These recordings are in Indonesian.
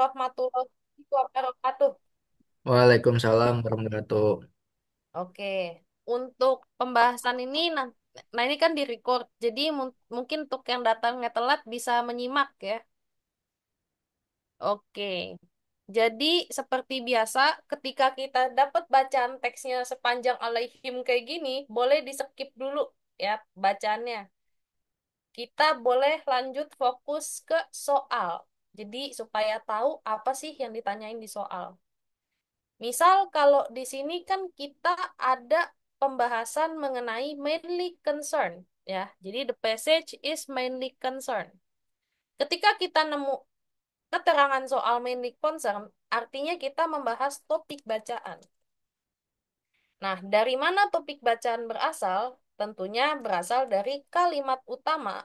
warahmatullahi wabarakatuh. Waalaikumsalam warahmatullahi wabarakatuh. Oke, untuk pembahasan ini, nah ini kan di-record, jadi mungkin untuk yang datangnya telat bisa menyimak ya. Oke, jadi seperti biasa, ketika kita dapat bacaan teksnya sepanjang alaihim kayak gini, boleh di-skip dulu ya bacaannya. Kita boleh lanjut fokus ke soal. Jadi supaya tahu apa sih yang ditanyain di soal. Misal kalau di sini kan kita ada pembahasan mengenai mainly concern ya. Jadi the passage is mainly concern. Ketika kita nemu keterangan soal mainly concern, artinya kita membahas topik bacaan. Nah, dari mana topik bacaan berasal? Tentunya berasal dari kalimat utama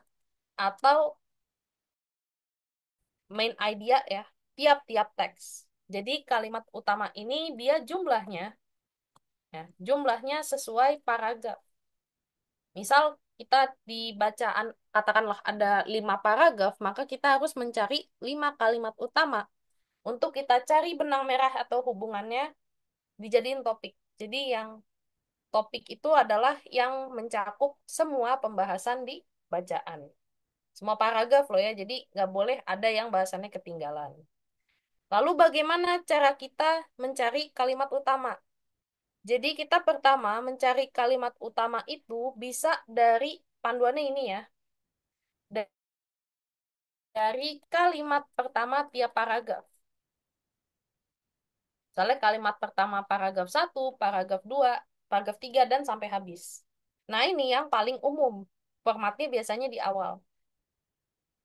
atau main idea ya, tiap-tiap teks. Jadi kalimat utama ini dia jumlahnya sesuai paragraf. Misal kita di bacaan katakanlah ada 5 paragraf, maka kita harus mencari 5 kalimat utama untuk kita cari benang merah atau hubungannya dijadiin topik. Jadi yang topik itu adalah yang mencakup semua pembahasan di bacaan. Semua paragraf loh ya, jadi nggak boleh ada yang bahasannya ketinggalan. Lalu bagaimana cara kita mencari kalimat utama? Jadi kita pertama mencari kalimat utama itu bisa dari panduannya ini ya. Dari kalimat pertama tiap paragraf. Misalnya kalimat pertama paragraf 1, paragraf 2, paragraf 3 dan sampai habis. Nah, ini yang paling umum. Formatnya biasanya di awal.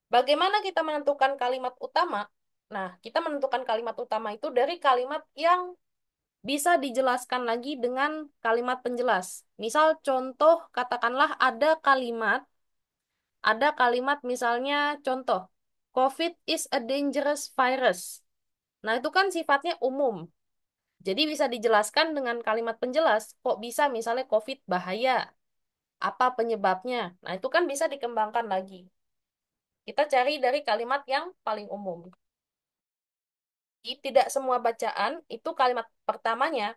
Bagaimana kita menentukan kalimat utama? Nah, kita menentukan kalimat utama itu dari kalimat yang bisa dijelaskan lagi dengan kalimat penjelas. Misal contoh, katakanlah ada kalimat misalnya contoh, COVID is a dangerous virus. Nah, itu kan sifatnya umum. Jadi bisa dijelaskan dengan kalimat penjelas. Kok bisa misalnya COVID bahaya? Apa penyebabnya? Nah, itu kan bisa dikembangkan lagi. Kita cari dari kalimat yang paling umum. Jadi, tidak semua bacaan itu kalimat pertamanya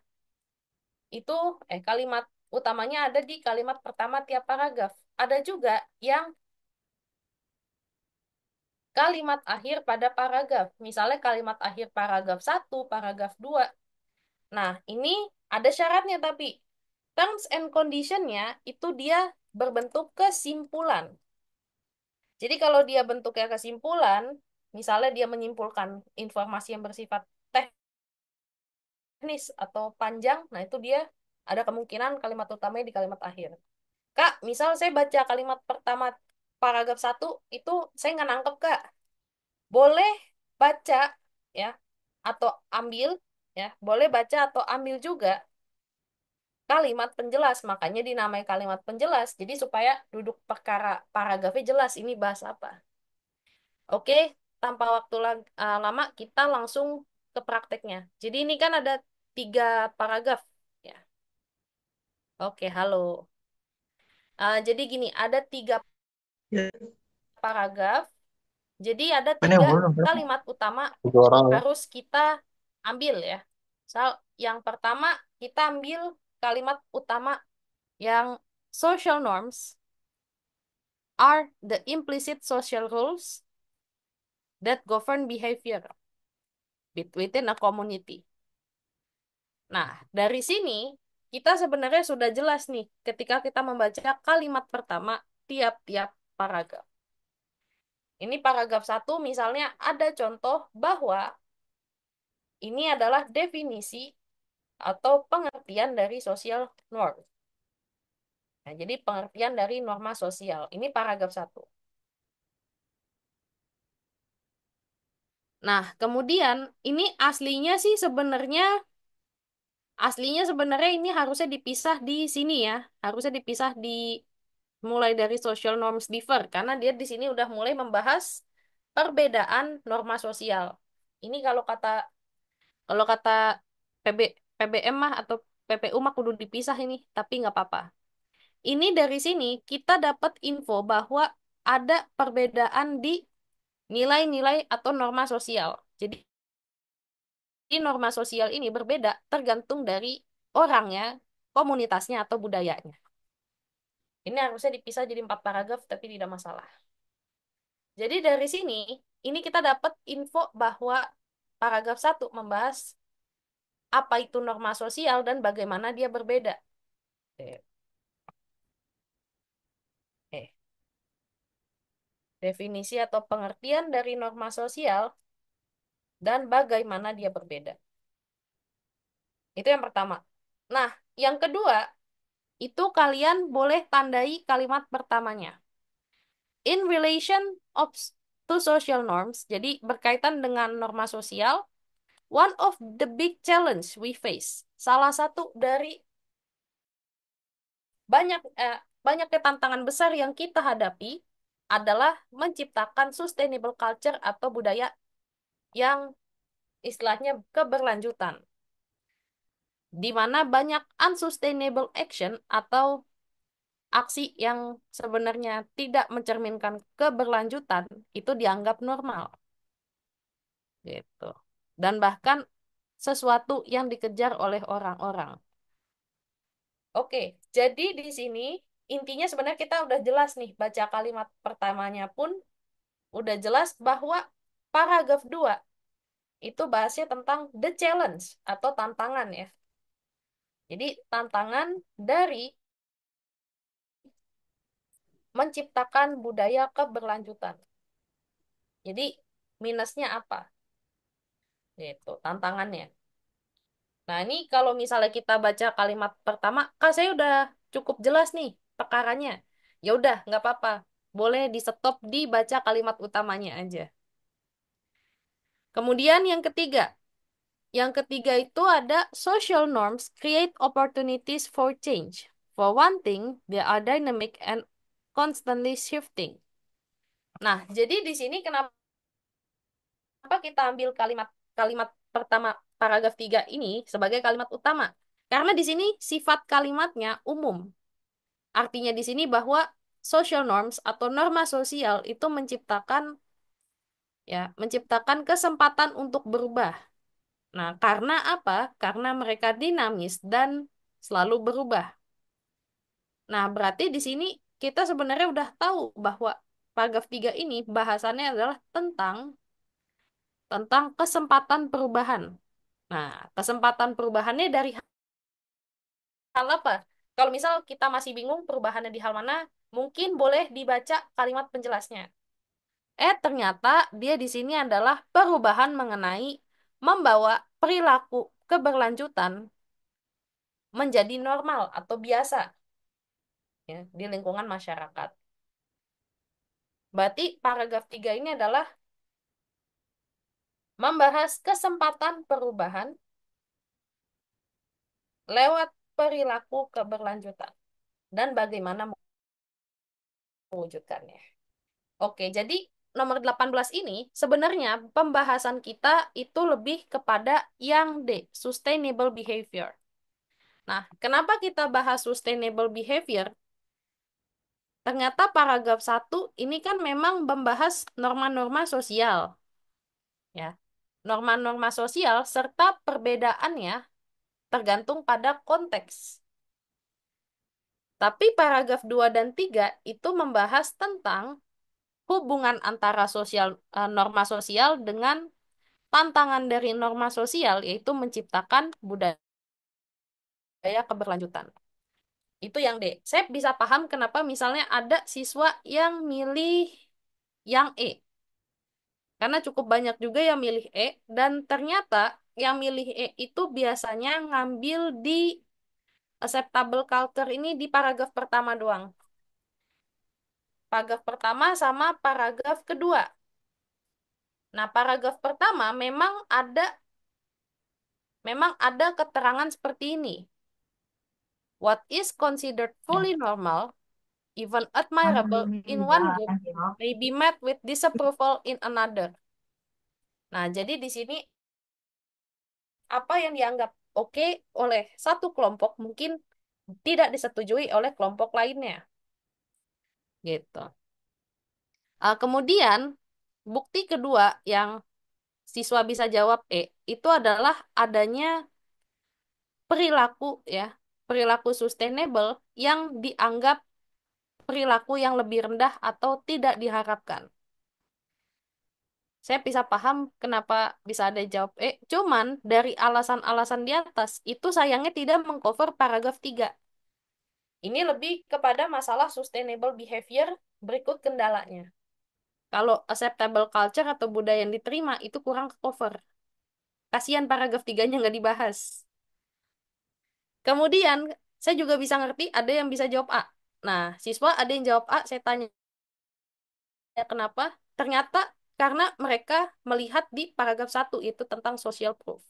itu kalimat utamanya ada di kalimat pertama tiap paragraf. Ada juga yang kalimat akhir pada paragraf. Misalnya kalimat akhir paragraf 1, paragraf 2. Nah, ini ada syaratnya tapi terms and condition-nya itu dia berbentuk kesimpulan. Jadi kalau dia bentuknya kesimpulan, misalnya dia menyimpulkan informasi yang bersifat teknis atau panjang, nah itu dia ada kemungkinan kalimat utamanya di kalimat akhir. Kak, misal saya baca kalimat pertama paragraf 1 itu saya nggak nangkep, Kak. Boleh baca ya atau ambil ya, boleh baca atau ambil juga kalimat penjelas, makanya dinamai kalimat penjelas. Jadi supaya duduk perkara paragrafnya jelas ini bahas apa. Oke, tanpa waktu lama kita langsung ke prakteknya. Jadi ini kan ada 3 paragraf ya. Oke, halo. Jadi gini, ada 3 paragraf. Jadi ada Ini yang tiga belum berapa? kalimat utama 7 orang ya. harus kita ambil ya. Yang pertama kita ambil kalimat utama yang social norms are the implicit social rules that govern behavior within a community. Nah, dari sini kita sebenarnya sudah jelas nih ketika kita membaca kalimat pertama tiap-tiap paragraf. Ini paragraf 1 misalnya ada contoh bahwa ini adalah definisi atau pengertian dari social norm. Nah, jadi pengertian dari norma sosial. Ini paragraf 1. Nah, kemudian ini aslinya sebenarnya ini harusnya dipisah di sini ya. Harusnya dipisah di mulai dari social norms differ karena dia di sini udah mulai membahas perbedaan norma sosial. Ini kalau kata PB, PBM mah atau PPU mah kudu dipisah ini, tapi nggak apa-apa. Ini dari sini kita dapat info bahwa ada perbedaan di nilai-nilai atau norma sosial. Jadi norma sosial ini berbeda tergantung dari orangnya, komunitasnya, atau budayanya. Ini harusnya dipisah jadi 4 paragraf, tapi tidak masalah. Jadi dari sini, ini kita dapat info bahwa paragraf 1 membahas apa itu norma sosial dan bagaimana dia berbeda. Eh, eh, Definisi atau pengertian dari norma sosial dan bagaimana dia berbeda. Itu yang pertama. Nah, yang kedua, itu kalian boleh tandai kalimat pertamanya. In relation of to social norms, jadi berkaitan dengan norma sosial, one of the big challenge we face. Salah satu dari banyak banyaknya tantangan besar yang kita hadapi adalah menciptakan sustainable culture atau budaya yang istilahnya keberlanjutan, di mana banyak unsustainable action atau aksi yang sebenarnya tidak mencerminkan keberlanjutan itu dianggap normal gitu. Dan bahkan sesuatu yang dikejar oleh orang-orang. Oke, jadi di sini intinya sebenarnya kita udah jelas nih baca kalimat pertamanya pun udah jelas bahwa paragraf 2 itu bahasnya tentang the challenge atau tantangan ya. Jadi tantangan dari menciptakan budaya keberlanjutan. Jadi minusnya apa? Itu tantangannya. Nah, ini kalau misalnya kita baca kalimat pertama, Kak, saya udah cukup jelas nih perkaranya. Ya udah, nggak apa-apa. Boleh di stop dibaca kalimat utamanya aja. Kemudian yang ketiga. Yang ketiga itu ada social norms create opportunities for change. For one thing, they are dynamic and constantly shifting. Nah, jadi di sini kenapa kita ambil kalimat kalimat pertama paragraf 3 ini sebagai kalimat utama? Karena di sini sifat kalimatnya umum. Artinya di sini bahwa social norms atau norma sosial itu menciptakan kesempatan untuk berubah. Nah, karena apa? Karena mereka dinamis dan selalu berubah. Nah, berarti di sini kita sebenarnya udah tahu bahwa paragraf 3 ini bahasannya adalah tentang kesempatan perubahan. Nah, kesempatan perubahannya dari hal apa? Kalau misal kita masih bingung perubahannya di hal mana, mungkin boleh dibaca kalimat penjelasnya. Ternyata dia di sini adalah perubahan mengenai membawa perilaku keberlanjutan menjadi normal atau biasa ya, di lingkungan masyarakat. Berarti paragraf 3 ini adalah membahas kesempatan perubahan lewat perilaku keberlanjutan dan bagaimana mewujudkannya. Oke, jadi nomor 18 ini sebenarnya pembahasan kita itu lebih kepada yang D, sustainable behavior. Nah, kenapa kita bahas sustainable behavior? Ternyata paragraf 1 ini kan memang membahas norma-norma sosial, ya. Norma-norma sosial serta perbedaannya tergantung pada konteks. Tapi paragraf 2 dan 3 itu membahas tentang hubungan antara norma sosial dengan tantangan dari norma sosial, yaitu menciptakan budaya keberlanjutan. Itu yang D. Saya bisa paham kenapa misalnya ada siswa yang milih yang E. Karena cukup banyak juga yang milih E, dan ternyata yang milih E itu biasanya ngambil di acceptable culture ini di paragraf pertama doang. Paragraf pertama sama paragraf kedua. Nah, paragraf pertama memang ada keterangan seperti ini. What is considered fully normal, even admirable in one group, may be met with disapproval in another. Nah, jadi di sini apa yang dianggap oke oleh satu kelompok mungkin tidak disetujui oleh kelompok lainnya. Gitu. Kemudian, bukti kedua yang siswa bisa jawab itu adalah adanya perilaku ya, perilaku sustainable yang dianggap perilaku yang lebih rendah atau tidak diharapkan. Saya bisa paham kenapa bisa ada yang jawab cuman dari alasan-alasan di atas itu sayangnya tidak mengcover paragraf 3. Ini lebih kepada masalah sustainable behavior berikut kendalanya. Kalau acceptable culture atau budaya yang diterima itu kurang cover. Kasihan paragraf 3-nya nggak dibahas. Kemudian, saya juga bisa ngerti ada yang bisa jawab A. Nah, siswa ada yang jawab A, saya tanya kenapa? Ternyata karena mereka melihat di paragraf 1 itu tentang social proof.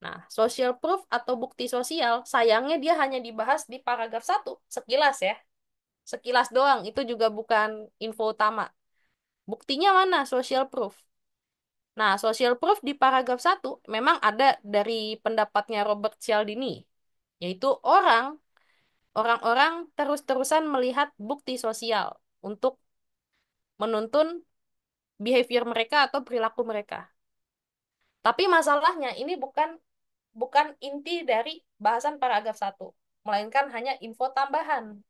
Nah, social proof atau bukti sosial, sayangnya dia hanya dibahas di paragraf 1 sekilas ya. Sekilas doang, itu juga bukan info utama. Buktinya mana social proof? Nah, social proof di paragraf 1 memang ada dari pendapatnya Robert Cialdini, yaitu orang-orang terus-terusan melihat bukti sosial untuk menuntun behavior mereka atau perilaku mereka. Tapi masalahnya ini bukan bukan inti dari bahasan paragraf 1, melainkan hanya info tambahan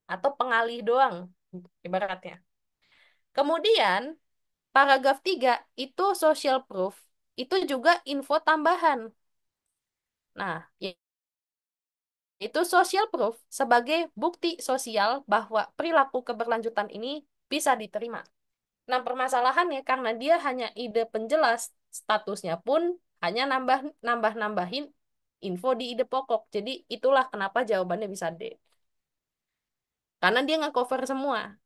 atau pengalih doang ibaratnya. Kemudian paragraf 3 itu social proof, itu juga info tambahan. Nah, itu social proof sebagai bukti sosial bahwa perilaku keberlanjutan ini bisa diterima. Nah, permasalahannya karena dia hanya ide penjelas, statusnya pun hanya nambahin info di ide pokok. Jadi itulah kenapa jawabannya bisa D. Karena dia nggak cover semua.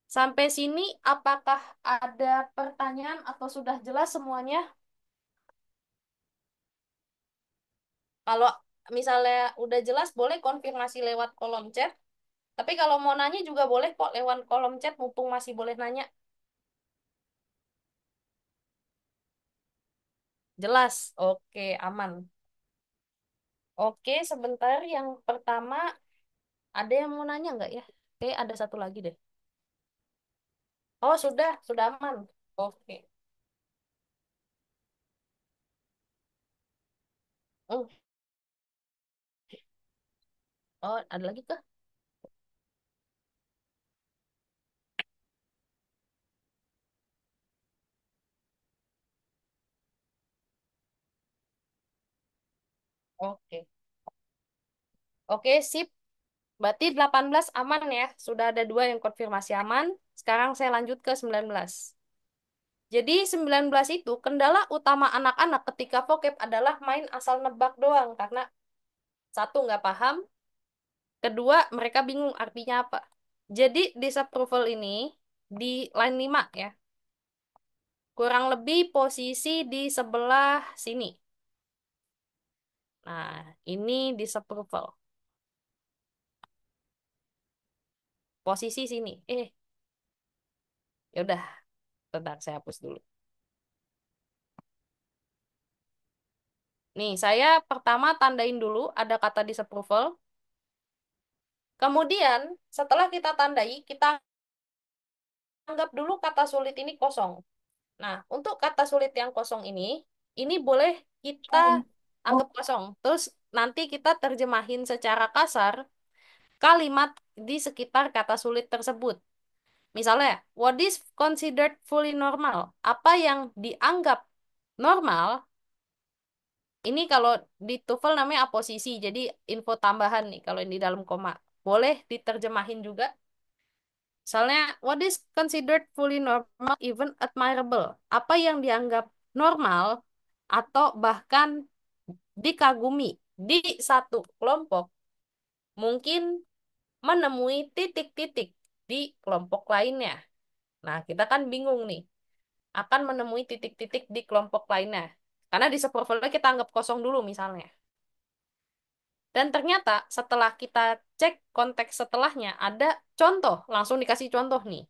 Sampai sini, apakah ada pertanyaan atau sudah jelas semuanya? Kalau misalnya udah jelas, boleh konfirmasi lewat kolom chat. Tapi kalau mau nanya juga boleh kok lewat kolom chat, mumpung masih boleh nanya. Jelas? Oke, aman. Oke, sebentar. Yang pertama, ada yang mau nanya nggak ya? Oke, ada satu lagi deh. Oh, sudah aman. Oke. Hmm. Oh, ada lagi kah? Oke. Oke, sip. Berarti 18 aman ya. Sudah ada dua yang konfirmasi aman. Sekarang saya lanjut ke 19. Jadi 19 itu kendala utama anak-anak ketika vocab adalah main asal nebak doang. Karena satu nggak paham, kedua mereka bingung artinya apa. Jadi disapproval ini di line 5 ya. Kurang lebih posisi di sebelah sini. Nah, ini disapproval. Posisi sini. Ya udah, bentar saya hapus dulu. Nih, saya pertama tandain dulu ada kata disapproval. Kemudian, setelah kita tandai, kita anggap dulu kata sulit ini kosong. Nah, untuk kata sulit yang kosong ini boleh kita anggap kosong. Terus nanti kita terjemahin secara kasar kalimat di sekitar kata sulit tersebut. Misalnya, what is considered fully normal? Apa yang dianggap normal, ini kalau di TOEFL namanya aposisi, jadi info tambahan nih kalau yang di dalam koma. Boleh diterjemahin juga. Misalnya, what is considered fully normal, even admirable? Apa yang dianggap normal atau bahkan dikagumi di satu kelompok, mungkin menemui titik-titik di kelompok lainnya. Nah, kita kan bingung nih, akan menemui titik-titik di kelompok lainnya. Karena di superfolder kita anggap kosong dulu misalnya. Dan ternyata setelah kita cek konteks setelahnya, ada contoh, langsung dikasih contoh nih.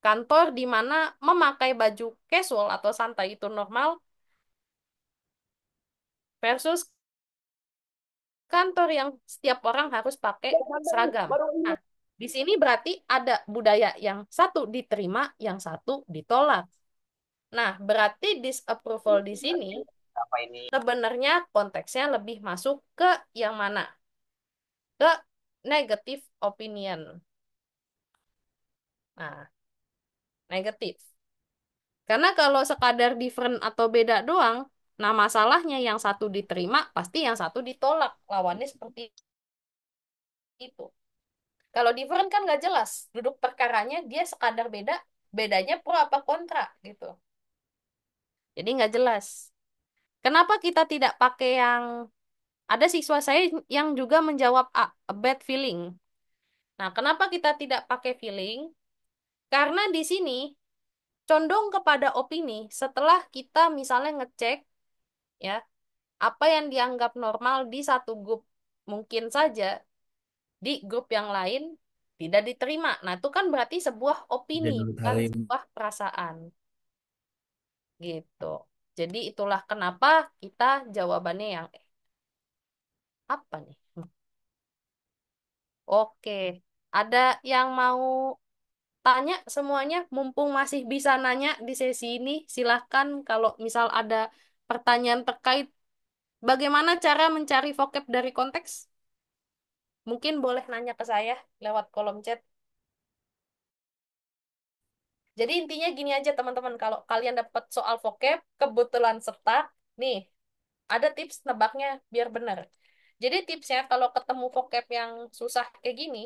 Kantor di mana memakai baju casual atau santai itu normal versus kantor yang setiap orang harus pakai seragam. Nah, di sini berarti ada budaya yang satu diterima, yang satu ditolak. Nah, berarti disapproval di sini Apa ini? sebenarnya konteksnya lebih masuk ke yang mana? Ke negative opinion. Nah, negatif. Karena kalau sekadar different atau beda doang, nah masalahnya yang satu diterima, pasti yang satu ditolak. Lawannya seperti itu. Kalau different kan nggak jelas. Duduk perkaranya dia sekadar beda, bedanya pro apa kontra gitu. Jadi nggak jelas. Kenapa kita tidak pakai yang ada siswa saya yang juga menjawab a bad feeling. Nah, kenapa kita tidak pakai feeling? Karena di sini condong kepada opini setelah kita misalnya ngecek ya apa yang dianggap normal di satu grup mungkin saja di grup yang lain tidak diterima. Nah, itu kan berarti sebuah opini, Jangan bukan Halim. sebuah perasaan gitu. Jadi itulah kenapa kita jawabannya yang apa nih? Oke, ada yang mau tanya semuanya, mumpung masih bisa nanya di sesi ini, silahkan kalau misal ada pertanyaan terkait bagaimana cara mencari vocab dari konteks, mungkin boleh nanya ke saya lewat kolom chat. Jadi intinya gini aja teman-teman, kalau kalian dapat soal vocab, kebetulan stuck, nih ada tips nebaknya biar benar. Jadi tipsnya kalau ketemu vocab yang susah kayak gini,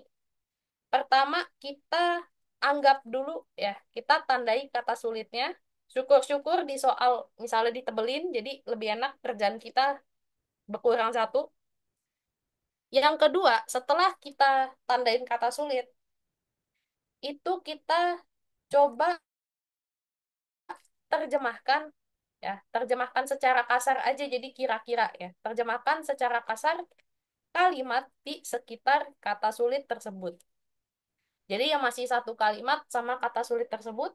pertama kita anggap dulu ya, kita tandai kata sulitnya. Syukur-syukur di soal misalnya ditebelin, jadi lebih enak kerjaan kita berkurang satu. Yang kedua, setelah kita tandain kata sulit, itu kita coba terjemahkan ya, terjemahkan secara kasar aja jadi kira-kira ya. Terjemahkan secara kasar kalimat di sekitar kata sulit tersebut. Jadi yang masih satu kalimat sama kata sulit tersebut,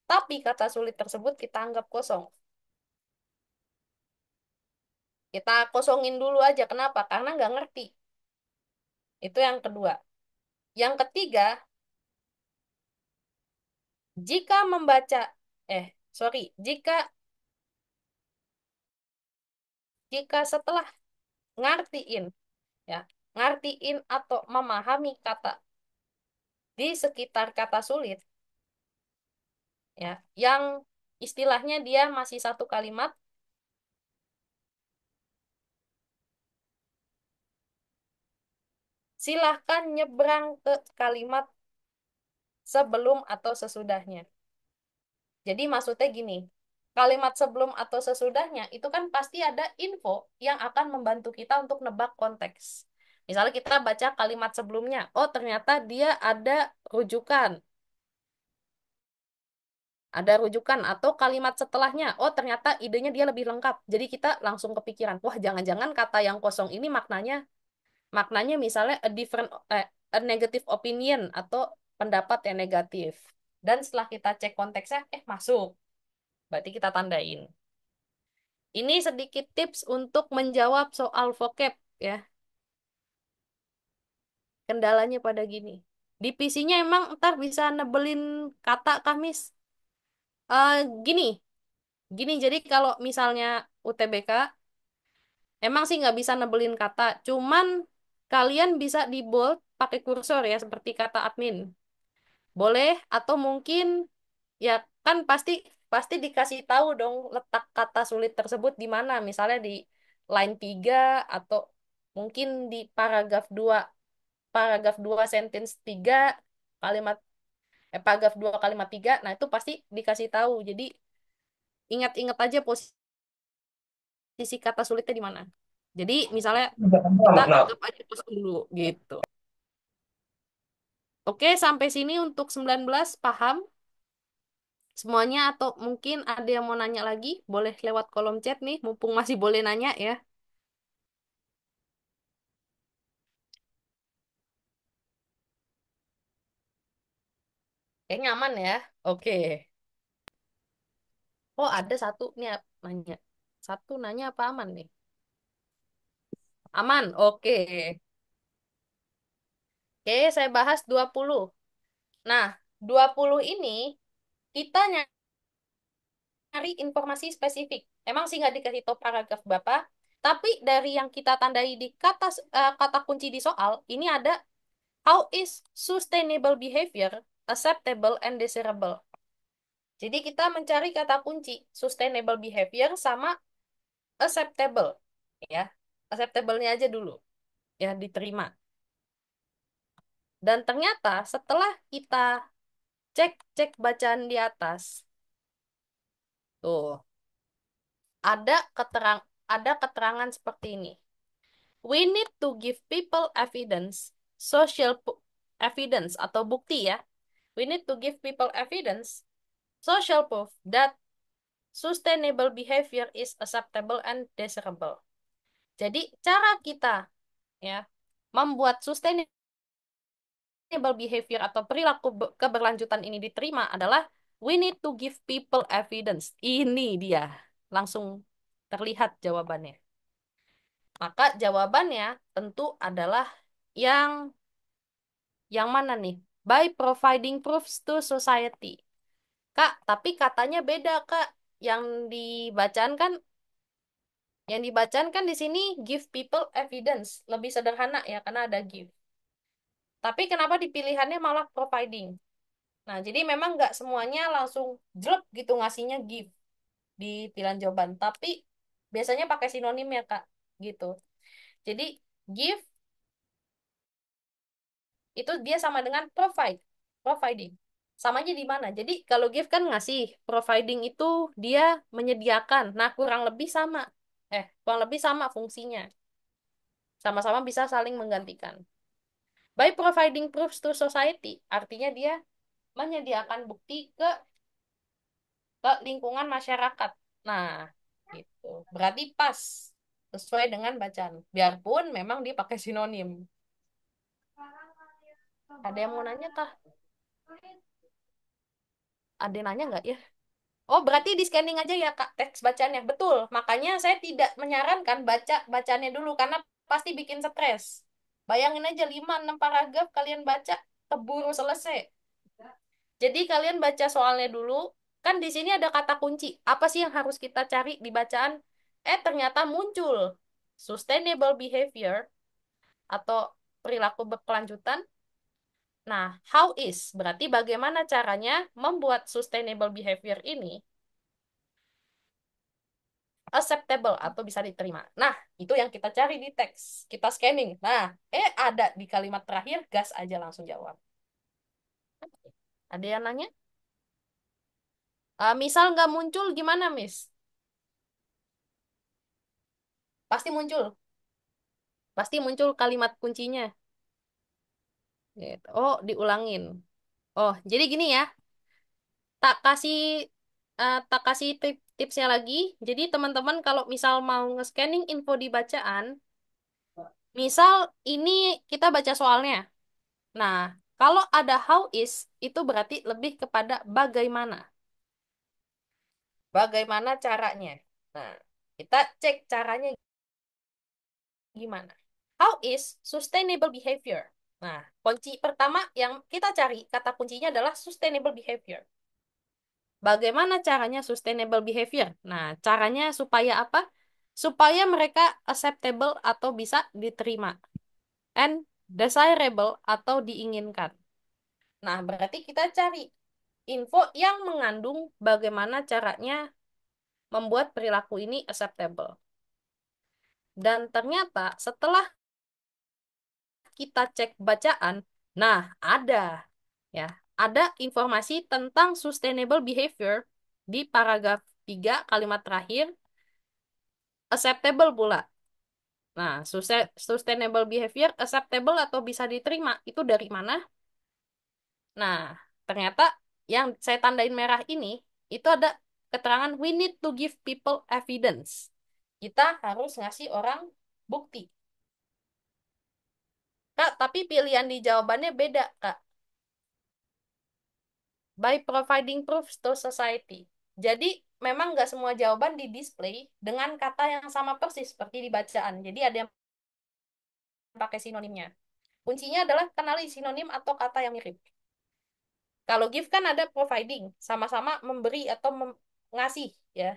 tapi kata sulit tersebut kita anggap kosong. Kita kosongin dulu aja. Kenapa? Karena nggak ngerti. Itu yang kedua. Yang ketiga, jika membaca, jika jika setelah ngartiin, ya, ngartiin atau memahami kata di sekitar kata sulit, ya, yang istilahnya dia masih satu kalimat, silahkan nyebrang ke kalimat sebelum atau sesudahnya. Jadi maksudnya gini, kalimat sebelum atau sesudahnya itu kan pasti ada info yang akan membantu kita untuk nebak konteks. Misalnya kita baca kalimat sebelumnya, oh ternyata dia rujukan, ada rujukan atau kalimat setelahnya, oh ternyata idenya dia lebih lengkap. Jadi kita langsung kepikiran, wah jangan-jangan kata yang kosong ini maknanya misalnya a negative opinion atau pendapat yang negatif. Dan setelah kita cek konteksnya, masuk. Berarti kita tandain. Ini sedikit tips untuk menjawab soal vocab ya. Kendalanya pada gini. Di PC-nya emang ntar bisa nebelin kata kah, Miss? Gini, gini. Jadi kalau misalnya UTBK, emang sih nggak bisa nebelin kata. Cuman kalian bisa di bold pakai kursor ya, seperti kata admin. Boleh atau mungkin ya kan pasti pasti dikasih tahu dong letak kata sulit tersebut di mana. Misalnya di line 3 atau mungkin di paragraf 2 sentence 3 kalimat paragraf 2 kalimat 3. Nah, itu pasti dikasih tahu. Jadi ingat-ingat aja posisi kata sulitnya di mana. Jadi misalnya kita anggap aja kosong dulu gitu. Oke, sampai sini untuk 19 paham semuanya atau mungkin ada yang mau nanya lagi? Boleh lewat kolom chat nih, mumpung masih boleh nanya ya. Kayaknya aman ya. Oke. Oh, ada satu nih nanya. Satu nanya apa aman nih? Aman. Oke. Oke, saya bahas 20. Nah, 20 ini kita nyari informasi spesifik. Emang sih nggak dikasih tahu paragraf berapa, tapi dari yang kita tandai di kata kunci di soal, ini ada how is sustainable behavior acceptable and desirable. Jadi kita mencari kata kunci sustainable behavior sama acceptable, ya. Acceptable-nya aja dulu, ya diterima. Dan ternyata setelah kita cek bacaan di atas, tuh ada keterangan seperti ini. We need to give people evidence, evidence atau bukti ya. We need to give people evidence, social proof that sustainable behavior is acceptable and desirable. Jadi cara kita ya membuat sustainable behavior atau perilaku keberlanjutan ini diterima adalah we need to give people evidence. Ini dia. Langsung terlihat jawabannya. Maka jawabannya tentu adalah yang mana nih? By providing proofs to society. Kak, tapi katanya beda, Kak. Yang dibacaan kan di sini give people evidence. Lebih sederhana ya karena ada give. Tapi kenapa dipilihannya malah providing? Nah, jadi memang nggak semuanya langsung jelek gitu ngasihnya give di pilihan jawaban. Tapi biasanya pakai sinonim ya, Kak. Gitu. Jadi give itu dia sama dengan provide. Providing. Samanya di mana? Jadi kalau give kan ngasih, providing itu dia menyediakan. Nah, kurang lebih sama. Kurang lebih sama fungsinya. Sama-sama bisa saling menggantikan. By providing proofs to society, artinya dia menyediakan bukti ke lingkungan masyarakat. Nah, gitu. Berarti pas sesuai dengan bacaan. Biarpun memang dia pakai sinonim. Ada yang mau nanya kah? Ada yang nanya nggak ya? Oh, berarti di scanning aja ya, Kak, teks bacaannya. Betul. Makanya saya tidak menyarankan baca bacanya dulu karena pasti bikin stres. Bayangin aja 5-6 paragraf kalian baca keburu selesai. Jadi kalian baca soalnya dulu. Kan di sini ada kata kunci. Apa sih yang harus kita cari di bacaan? Ternyata muncul sustainable behavior atau perilaku berkelanjutan. Nah, how is berarti bagaimana caranya membuat sustainable behavior ini acceptable atau bisa diterima. Nah, itu yang kita cari di teks. Kita scanning. Nah, ada di kalimat terakhir, gas aja langsung jawab. Ada yang nanya? Misal nggak muncul gimana, Miss? Pasti muncul. Pasti muncul kalimat kuncinya. Gitu. Oh, diulangin. Oh, jadi gini ya. Tak kasih tipsnya lagi. Jadi teman-teman kalau misal mau nge-scanning info di bacaan, misal ini kita baca soalnya. Nah, kalau ada how is, itu berarti lebih kepada bagaimana. Bagaimana caranya. Nah, kita cek caranya gimana. How is sustainable behavior? Nah, kunci pertama yang kita cari, kata kuncinya adalah sustainable behavior. Bagaimana caranya sustainable behavior? Nah, caranya supaya apa? Supaya mereka acceptable atau bisa diterima. And desirable atau diinginkan. Nah, berarti kita cari info yang mengandung bagaimana caranya membuat perilaku ini acceptable. Dan ternyata setelah kita cek bacaan, nah ya, ada informasi tentang sustainable behavior di paragraf 3 kalimat terakhir, acceptable pula. Nah, sustainable behavior acceptable atau bisa diterima itu dari mana? Nah, ternyata yang saya tandain merah ini itu ada keterangan we need to give people evidence. Kita harus ngasih orang bukti. Kak, tapi pilihan di jawabannya beda, Kak. By providing proofs to society. Jadi, memang nggak semua jawaban di display dengan kata yang sama persis seperti di bacaan. Jadi, ada yang pakai sinonimnya. Kuncinya adalah kenali sinonim atau kata yang mirip. Kalau give kan ada providing, sama-sama memberi atau ngasih, ya.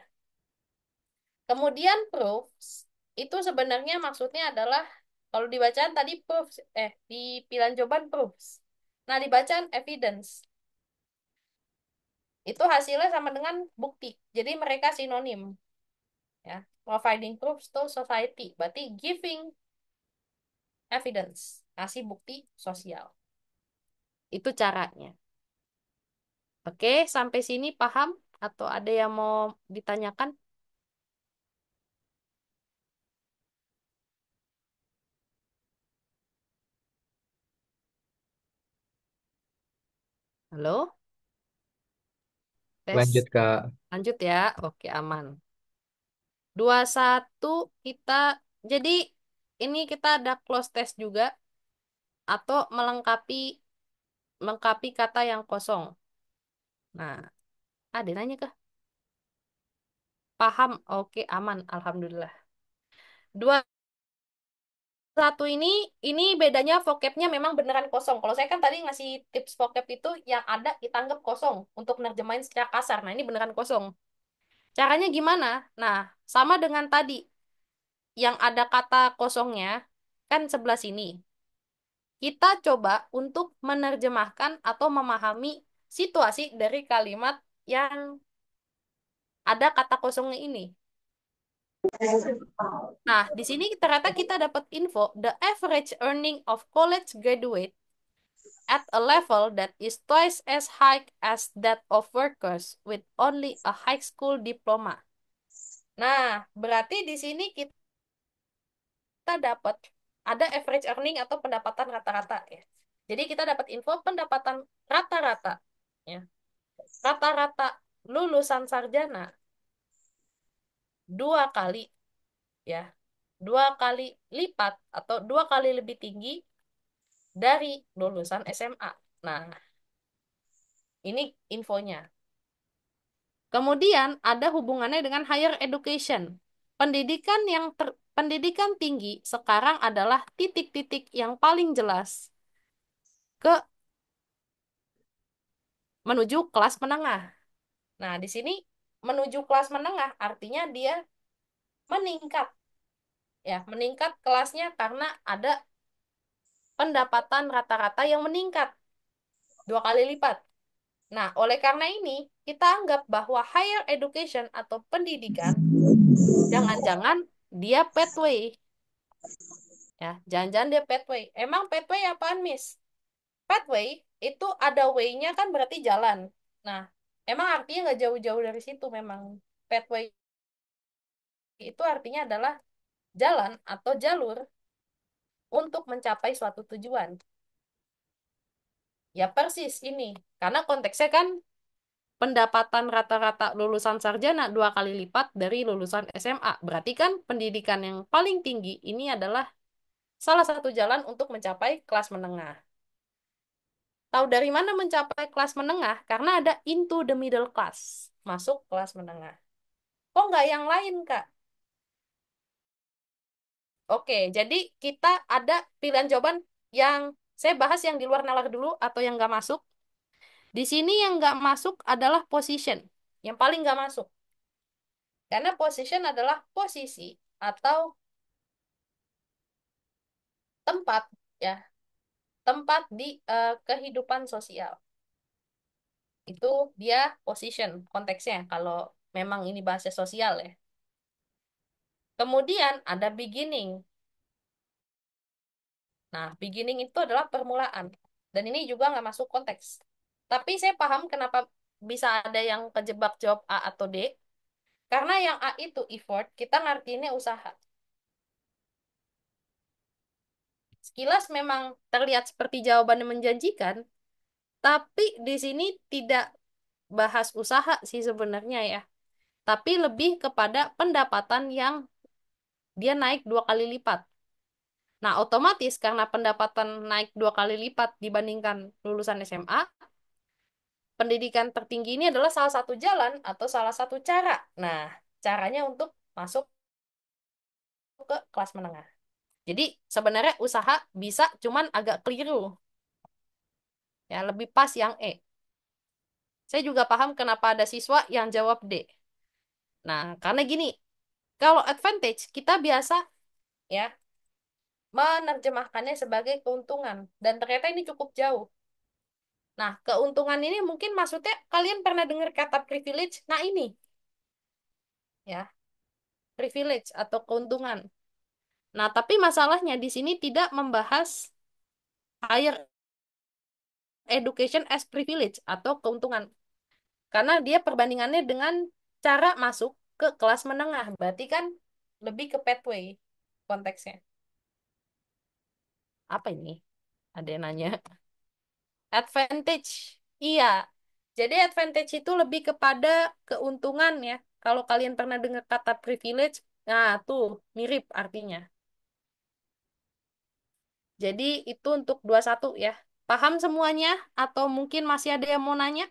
Kemudian proofs itu sebenarnya maksudnya adalah kalau dibacaan tadi proofs, di pilihan jawaban proofs. Nah, dibacaan evidence. Itu hasilnya sama dengan bukti. Jadi mereka sinonim, ya. Providing proofs to society, berarti giving evidence, kasih bukti sosial. Itu caranya. Oke, sampai sini paham? Atau ada yang mau ditanyakan? Halo? Tes. Lanjut Kak. Lanjut ya. Oke, aman. 21 kita, jadi ini kita ada close test juga atau melengkapi kata yang kosong. Nah, ada nanya kah? Paham? Oke, aman. Alhamdulillah. 21 ini bedanya vocabnya memang beneran kosong. Kalau saya kan tadi ngasih tips vocab itu yang ada kita anggap kosong untuk nerjemahin secara kasar. Nah, ini beneran kosong. Caranya gimana? Nah, sama dengan tadi yang ada kata kosongnya kan sebelah sini. Kita coba untuk menerjemahkan atau memahami situasi dari kalimat yang ada kata kosongnya ini. Nah, di sini ternyata kita dapat info the average earning of college graduate at a level that is twice as high as that of workers with only a high school diploma. Nah, berarti di sini kita dapat ada average earning atau pendapatan rata-rata ya. Jadi kita dapat info pendapatan rata-rata ya. Rata-rata lulusan sarjana dua kali ya, dua kali lipat atau dua kali lebih tinggi dari lulusan SMA. Nah, ini infonya. Kemudian ada hubungannya dengan higher education. Pendidikan tinggi sekarang adalah titik-titik yang paling jelas ke menuju kelas menengah. Nah, di sini menuju kelas menengah artinya dia meningkat ya, meningkat kelasnya karena ada pendapatan rata-rata yang meningkat dua kali lipat. Nah, oleh karena ini, kita anggap bahwa higher education atau pendidikan, jangan-jangan dia pathway. Ya, jangan-jangan dia pathway. Emang pathway apaan, Miss? Pathway itu ada way-nya kan berarti jalan. Nah, emang artinya nggak jauh-jauh dari situ memang. Pathway itu artinya adalah jalan atau jalur untuk mencapai suatu tujuan. Ya persis ini. Karena konteksnya kan pendapatan rata-rata lulusan sarjana dua kali lipat dari lulusan SMA. Berarti kan pendidikan yang paling tinggi ini adalah salah satu jalan untuk mencapai kelas menengah. Tahu dari mana mencapai kelas menengah? Karena ada into the middle class. Masuk kelas menengah. Kok nggak yang lain, Kak? Oke, jadi kita ada pilihan jawaban yang saya bahas yang di luar nalar dulu atau yang nggak masuk. Di sini yang nggak masuk adalah position. Yang paling nggak masuk. Karena position adalah posisi atau tempat ya, tempat di kehidupan sosial. Itu dia position konteksnya kalau memang ini bahasa sosial ya. Kemudian ada beginning. Nah, beginning itu adalah permulaan. Dan ini juga nggak masuk konteks. Tapi saya paham kenapa bisa ada yang kejebak jawab A atau D. Karena yang A itu effort, kita ngartiinnya usaha. Sekilas memang terlihat seperti jawabannya menjanjikan, tapi di sini tidak bahas usaha sih sebenarnya ya. Tapi lebih kepada pendapatan yang dia naik dua kali lipat. Nah, otomatis karena pendapatan naik dua kali lipat dibandingkan lulusan SMA, pendidikan tertinggi ini adalah salah satu jalan atau salah satu cara. Nah, caranya untuk masuk ke kelas menengah. Jadi sebenarnya usaha bisa, cuman agak keliru. Ya, lebih pas yang E. Saya juga paham kenapa ada siswa yang jawab D. Nah, karena gini, kalau advantage kita biasa ya menerjemahkannya sebagai keuntungan dan ternyata ini cukup jauh. Nah, keuntungan ini mungkin maksudnya kalian pernah dengar kata privilege. Nah, ini ya, privilege atau keuntungan. Nah, tapi masalahnya di sini tidak membahas higher education as privilege atau keuntungan. Karena dia perbandingannya dengan cara masuk ke kelas menengah. Berarti kan lebih ke pathway konteksnya. Apa ini? Ada yang nanya. Advantage. Iya. Jadi advantage itu lebih kepada keuntungan ya. Kalau kalian pernah dengar kata privilege, nah tuh mirip artinya. Jadi itu untuk 21 ya. Paham semuanya? Atau mungkin masih ada yang mau nanya?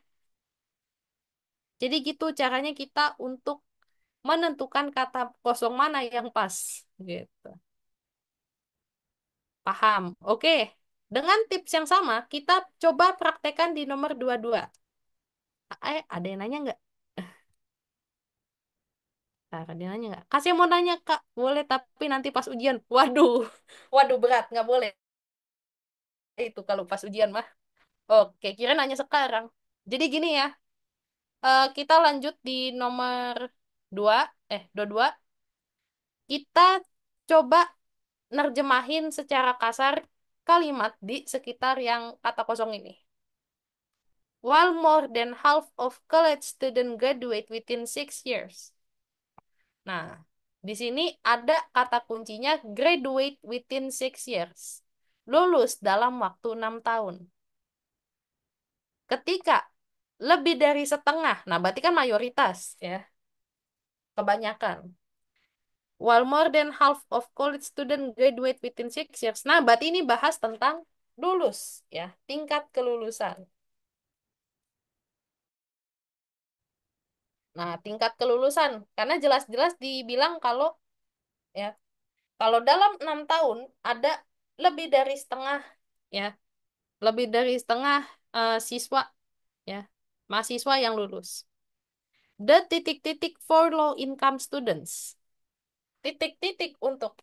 Jadi gitu caranya kita untuk menentukan kata kosong mana yang pas. Gitu. Paham? Oke. Dengan tips yang sama, kita coba praktekkan di nomor 22. Ada yang nanya nggak? Nah, ada yang nanya nggak? Kasih yang mau nanya, Kak. Boleh, tapi nanti pas ujian. Waduh. Waduh, berat. Nggak boleh. Itu kalau pas ujian mah. Oke, kira nanya sekarang. Jadi gini ya. Kita lanjut di nomor 2. 22. Kita coba nerjemahin secara kasar kalimat di sekitar yang kata kosong ini. While more than half of college students graduate within 6 years. Nah, di sini ada kata kuncinya graduate within 6 years. Lulus dalam waktu 6 tahun. Ketika lebih dari setengah, nah berarti kan mayoritas ya, kebanyakan. While more than half of college students graduate within 6 years. Nah, berarti ini bahas tentang lulus ya, tingkat kelulusan. Nah, tingkat kelulusan karena jelas-jelas dibilang kalau ya, kalau dalam 6 tahun ada lebih dari setengah ya, lebih dari setengah siswa ya, mahasiswa yang lulus. The titik-titik for low income students. Titik-titik untuk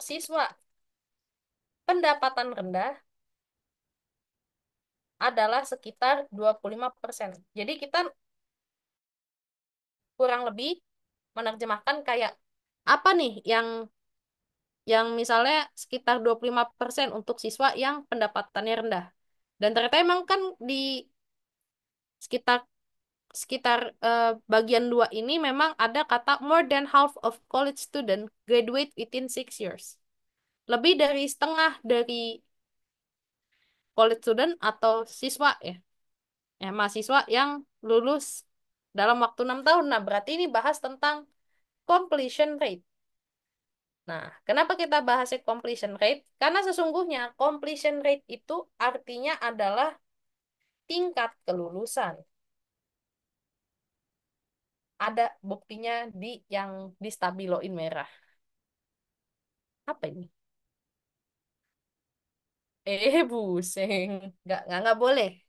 siswa pendapatan rendah adalah sekitar 25%. Jadi kita kurang lebih menerjemahkan kayak apa nih yang misalnya sekitar 25% untuk siswa yang pendapatannya rendah. Dan ternyata emang kan di sekitar sekitar bagian 2 ini memang ada kata more than half of college student graduate within 6 years. Lebih dari setengah dari college student atau siswa ya mahasiswa yang lulus dalam waktu 6 tahun. Nah, berarti ini bahas tentang completion rate. Nah, kenapa kita bahasnya completion rate? Karena sesungguhnya completion rate itu artinya adalah tingkat kelulusan. Ada buktinya di yang distabiloin merah. Apa ini? Buseng. Nggak boleh.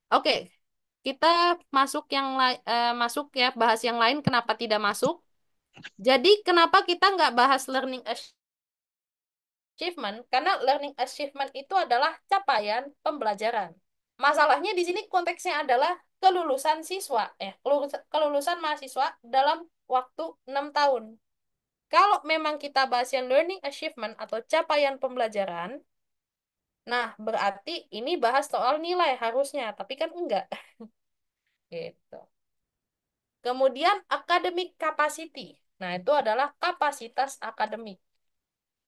Oke, kita masuk ya, bahas yang lain kenapa tidak masuk. Jadi, kenapa kita nggak bahas learning achievement? Karena learning achievement itu adalah capaian pembelajaran. Masalahnya di sini konteksnya adalah kelulusan siswa, kelulusan mahasiswa dalam waktu 6 tahun. Kalau memang kita bahas yang learning achievement atau capaian pembelajaran, nah berarti ini bahas soal nilai harusnya, tapi kan enggak. Gitu. Kemudian academic capacity. Nah, itu adalah kapasitas akademik.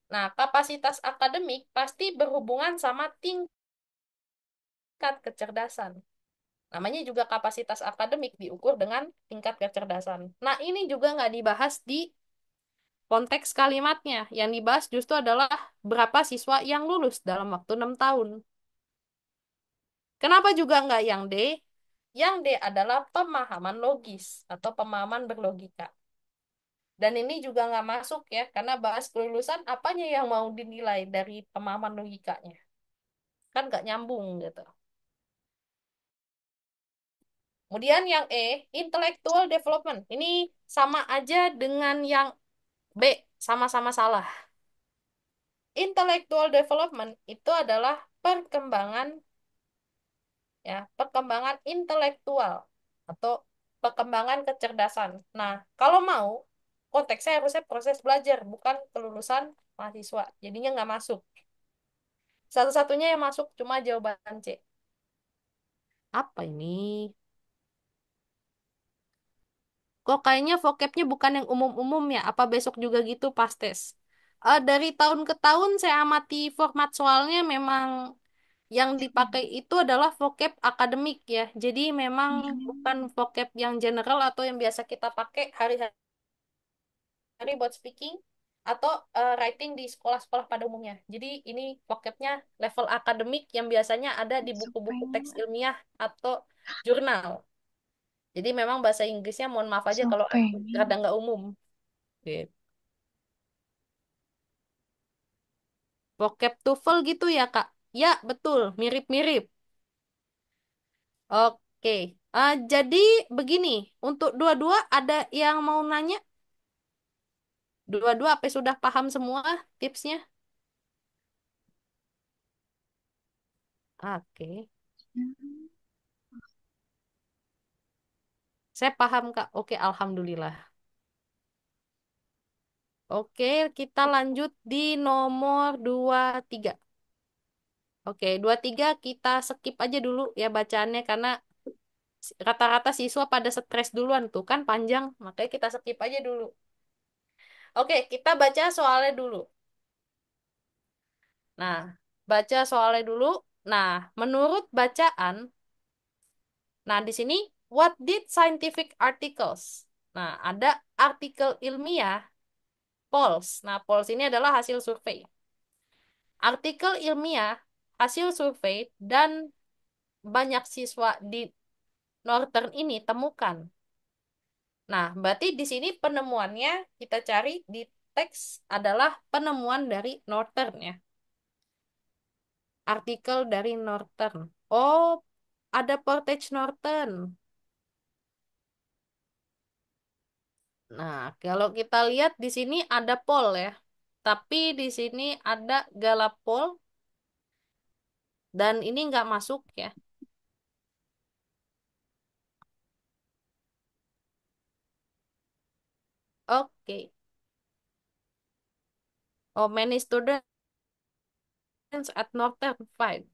Nah, kapasitas akademik pasti berhubungan sama tingkat kecerdasan. Namanya juga kapasitas akademik diukur dengan tingkat kecerdasan. Nah, ini juga nggak dibahas di konteks kalimatnya. Yang dibahas justru adalah berapa siswa yang lulus dalam waktu 6 tahun. Kenapa juga nggak yang D? Yang D adalah pemahaman logis atau pemahaman berlogika. Dan ini juga nggak masuk ya, karena bahas kelulusan apanya yang mau dinilai dari pemahaman logikanya. Kan nggak nyambung gitu. Kemudian yang intellectual development. Ini sama aja dengan yang B, sama-sama salah. Intellectual development itu adalah perkembangan, ya, perkembangan intelektual atau perkembangan kecerdasan. Nah, kalau mau konteksnya harusnya proses belajar, bukan kelulusan mahasiswa. Jadinya nggak masuk. Satu-satunya yang masuk cuma jawaban C. Apa ini? Kok kayaknya vocabnya bukan yang umum-umum ya? Apa besok juga gitu pas tes? Dari tahun ke tahun saya amati format soalnya memang yang dipakai itu adalah vocab akademik ya. Jadi memang bukan vocab yang general atau yang biasa kita pakai hari-hari buat speaking atau writing di sekolah-sekolah pada umumnya. Jadi ini vocabnya level akademik yang biasanya ada di buku-buku teks ilmiah atau jurnal. Jadi memang bahasa Inggrisnya mohon maaf aja kalau Sopeng. kadang nggak umum. Gitu. Vocab TOEFL gitu ya, Kak? Ya, betul. Mirip-mirip. Oke. Jadi begini, untuk dua-dua ada yang mau nanya? Dua-dua apa sudah paham semua tipsnya? Oke. Saya paham, Kak. Oke, Alhamdulillah. Oke, kita lanjut di nomor 23. Oke, 23 kita skip aja dulu ya bacaannya karena rata-rata siswa pada stres duluan tuh kan panjang, makanya kita skip aja dulu. Oke, kita baca soalnya dulu. Nah, baca soalnya dulu. Nah, menurut bacaan, nah di sini what did scientific articles? Nah, ada artikel ilmiah polls. Nah, polls ini adalah hasil survei. Artikel ilmiah, hasil survei dan banyak siswa di Northern ini temukan. Nah, berarti di sini penemuannya kita cari di teks adalah penemuan dari Northern ya. Artikel dari Northern. Oh, ada Portage Northern. Nah, kalau kita lihat di sini ada Pol ya. Tapi di sini ada Galapol dan ini nggak masuk ya. Oke. Oh, many students at Northern 5.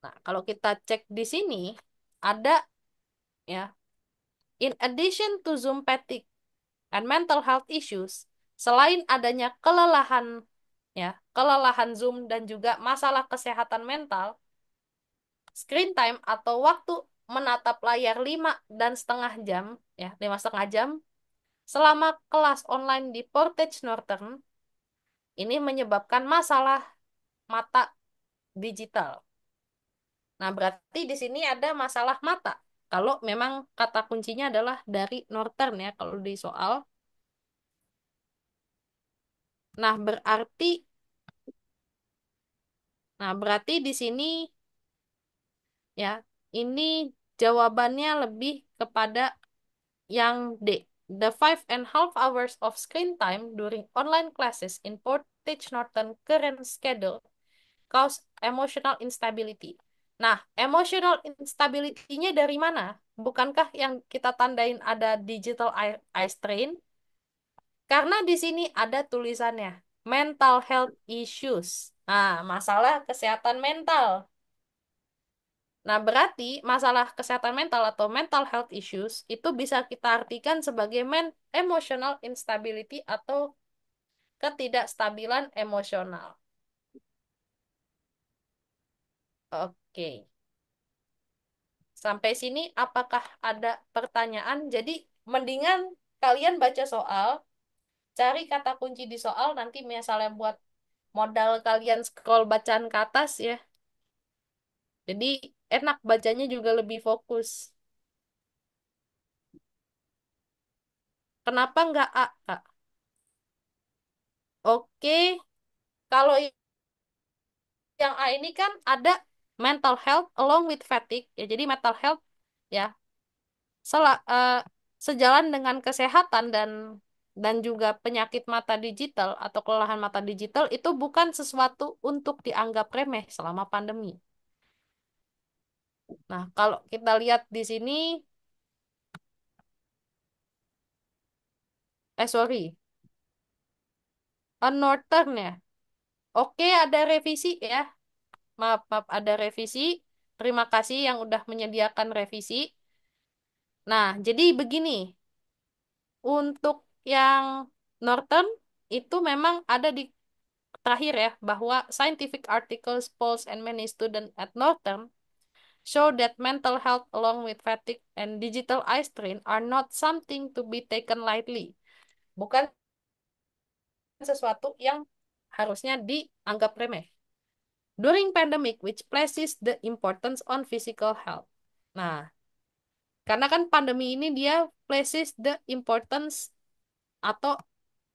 Nah, kalau kita cek di sini ada ya, in addition to Zoom fatigue and mental health issues, selain adanya kelelahan ya, kelelahan Zoom dan juga masalah kesehatan mental, screen time atau waktu menatap layar 5,5 jam ya, 5,5 jam selama kelas online di Portage Northern ini menyebabkan masalah mata digital. Nah, berarti di sini ada masalah mata. Kalau memang kata kuncinya adalah dari Northern ya kalau di soal. Nah, berarti di sini ya, ini jawabannya lebih kepada yang D. The 5.5 hours of screen time during online classes in Portage Northern current schedule cause emotional instability. Nah, emotional instability-nya dari mana? Bukankah yang kita tandain ada digital eye strain? Karena di sini ada tulisannya mental health issues. Nah, masalah kesehatan mental. Nah, berarti masalah kesehatan mental atau mental health issues itu bisa kita artikan sebagai emotional instability atau ketidakstabilan emosional. Oke. Sampai sini apakah ada pertanyaan? Jadi mendingan kalian baca soal, cari kata kunci di soal, nanti misalnya buat modal kalian scroll bacaan ke atas ya. Jadi enak bacanya juga lebih fokus. Kenapa nggak A, Kak? Oke, kalau yang A ini kan ada mental health along with fatigue. Ya, jadi mental health ya. sejalan dengan kesehatan dan juga penyakit mata digital atau kelelahan mata digital itu bukan sesuatu untuk dianggap remeh selama pandemi. Nah, kalau kita lihat di sini, sorry, Northern ya. Oke, ada revisi ya. Maaf, maaf, ada revisi. Terima kasih yang udah menyediakan revisi. Nah, jadi begini, untuk yang Northern itu memang ada di terakhir ya, bahwa scientific articles, polls, and many students at Northern show that mental health along with fatigue and digital eye strain are not something to be taken lightly. Bukan sesuatu yang harusnya dianggap remeh. During pandemic, which places the importance on physical health. Nah, karena kan pandemi ini dia places the importance atau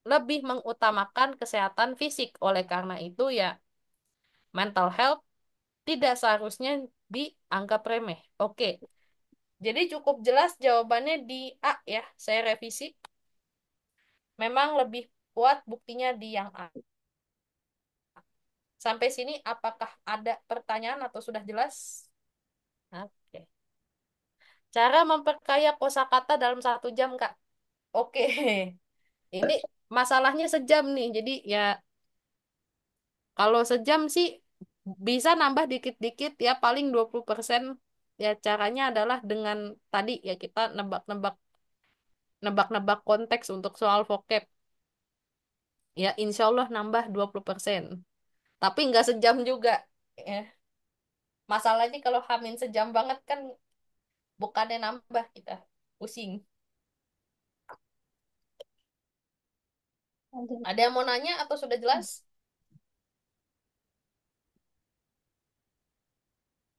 lebih mengutamakan kesehatan fisik. Oleh karena itu ya, mental health tidak seharusnya dianggap remeh. Oke, jadi cukup jelas jawabannya di A ya. Saya revisi. Memang lebih kuat buktinya di yang A. Sampai sini apakah ada pertanyaan atau sudah jelas? Oke. Cara memperkaya kosakata dalam 1 jam, Kak. Oke. Ini masalahnya sejam nih. Jadi ya kalau sejam sih bisa nambah dikit-dikit ya paling 20%. Ya caranya adalah dengan tadi ya kita nebak-nebak konteks untuk soal vocab. Ya insya Allah nambah 20%. Tapi nggak sejam juga. Ya. Masalahnya kalau hamin sejam banget kan bukannya nambah kita. Pusing. Ada yang mau nanya atau sudah jelas?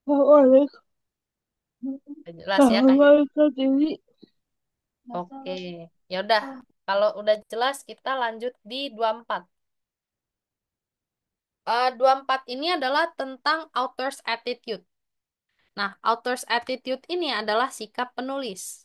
Sudah jelas ya Kak ya? Oke. Ya udah. Kalau udah jelas kita lanjut di 24. 24 ini adalah tentang author's attitude. Nah, author's attitude ini adalah sikap penulis.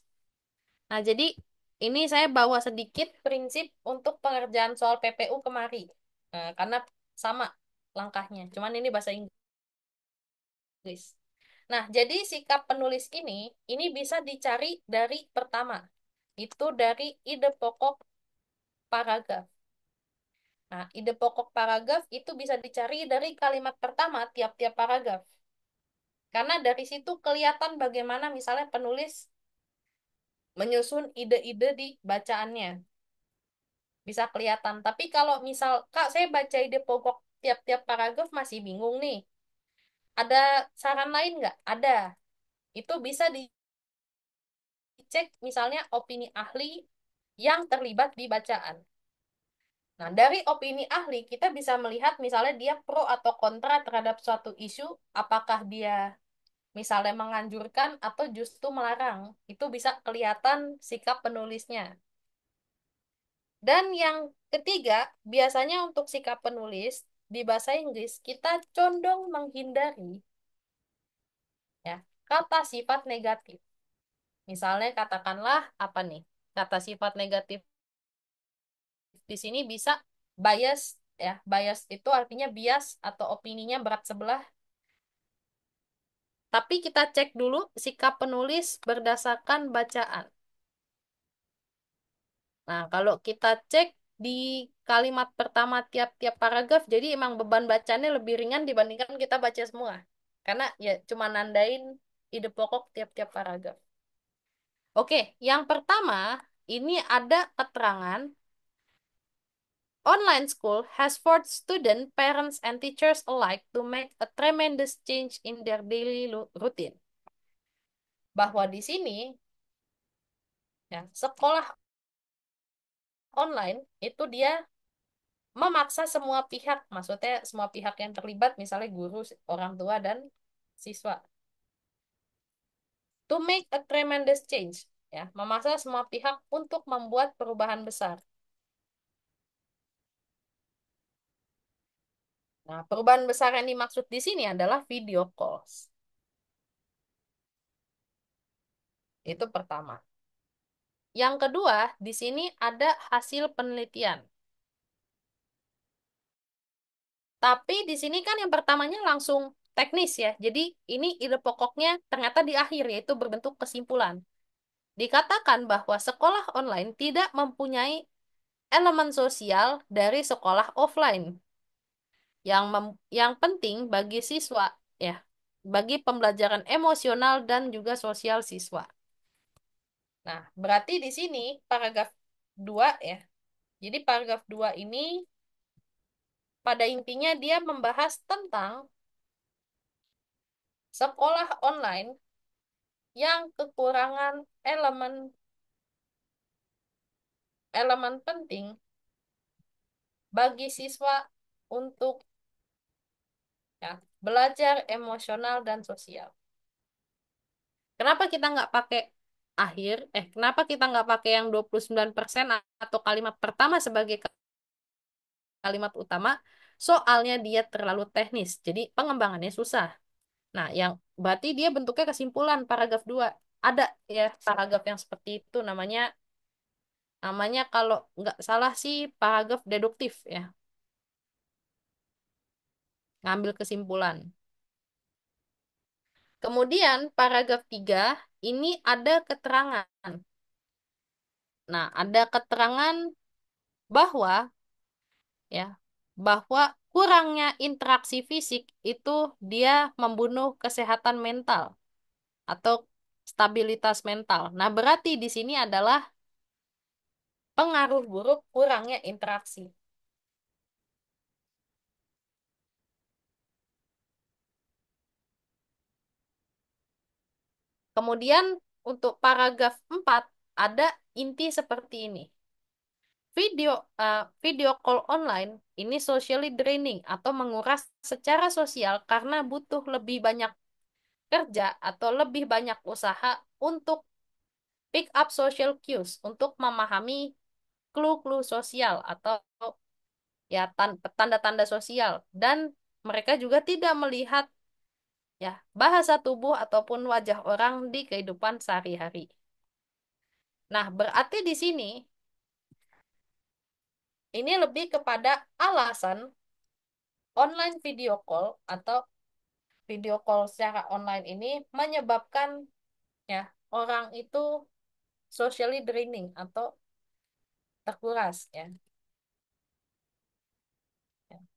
Nah, jadi ini saya bawa sedikit prinsip untuk pengerjaan soal PPU kemari. Karena sama langkahnya, cuman ini bahasa Inggris. Nah, jadi sikap penulis ini bisa dicari dari pertama. Itu dari ide pokok paragraf. Nah, ide pokok paragraf itu bisa dicari dari kalimat pertama tiap-tiap paragraf. Karena dari situ kelihatan bagaimana misalnya penulis menyusun ide-ide di bacaannya. Bisa kelihatan. Tapi kalau misal, Kak, saya baca ide pokok tiap-tiap paragraf masih bingung nih. Ada saran lain nggak? Ada. Itu bisa dicek misalnya opini ahli yang terlibat di bacaan. Nah, dari opini ahli kita bisa melihat misalnya dia pro atau kontra terhadap suatu isu, apakah dia misalnya menganjurkan atau justru melarang. Itu bisa kelihatan sikap penulisnya. Dan yang ketiga, biasanya untuk sikap penulis di bahasa Inggris kita condong menghindari ya kata sifat negatif. Misalnya katakanlah apa nih? Kata sifat negatif di sini bisa bias ya. Bias itu artinya bias atau opininya berat sebelah. Tapi kita cek dulu sikap penulis berdasarkan bacaan. Nah, kalau kita cek di kalimat pertama tiap-tiap paragraf, jadi emang beban bacanya lebih ringan dibandingkan kita baca semua. Karena ya cuma nandain ide pokok tiap-tiap paragraf. Oke, yang pertama ini ada keterangan online school has forced students, parents, and teachers alike to make a tremendous change in their daily routine. Bahwa di sini ya sekolah online itu dia memaksa semua pihak, maksudnya semua pihak yang terlibat, misalnya guru, orang tua, dan siswa, to make a tremendous change, ya, memaksa semua pihak untuk membuat perubahan besar. Nah, perubahan besar yang dimaksud di sini adalah video calls. Itu pertama. Yang kedua, di sini ada hasil penelitian. Tapi di sini kan yang pertamanya langsung teknis ya. Jadi ini ide pokoknya ternyata di akhir yaitu berbentuk kesimpulan. Dikatakan bahwa sekolah online tidak mempunyai elemen sosial dari sekolah offline yang penting bagi siswa ya, bagi pembelajaran emosional dan juga sosial siswa. Nah, berarti di sini paragraf 2 ya. Jadi paragraf 2 ini pada intinya dia membahas tentang sekolah online yang kekurangan elemen elemen penting bagi siswa untuk ya, belajar emosional dan sosial. Kenapa kita nggak pakai kenapa kita nggak pakai yang 29% atau kalimat pertama sebagai kalimat utama? Soalnya dia terlalu teknis, jadi pengembangannya susah. Nah, yang berarti dia bentuknya kesimpulan paragraf 2. Ada ya paragraf yang seperti itu namanya namanya kalau nggak salah sih paragraf deduktif ya, ngambil kesimpulan. Kemudian paragraf 3 ini ada keterangan. Nah, ada keterangan bahwa ya, bahwa kurangnya interaksi fisik itu dia membunuh kesehatan mental atau stabilitas mental. Nah, berarti di sini adalah pengaruh buruk kurangnya interaksi. Kemudian untuk paragraf 4 ada inti seperti ini. Video call online ini socially draining atau menguras secara sosial karena butuh lebih banyak kerja atau lebih banyak usaha untuk pick up social cues, untuk memahami clue-clue sosial atau ya tanda-tanda sosial, dan mereka juga tidak melihat ya bahasa tubuh ataupun wajah orang di kehidupan sehari-hari. Nah, berarti di sini ini lebih kepada alasan online video call atau video call secara online ini menyebabkan ya orang itu socially draining atau terkuras ya,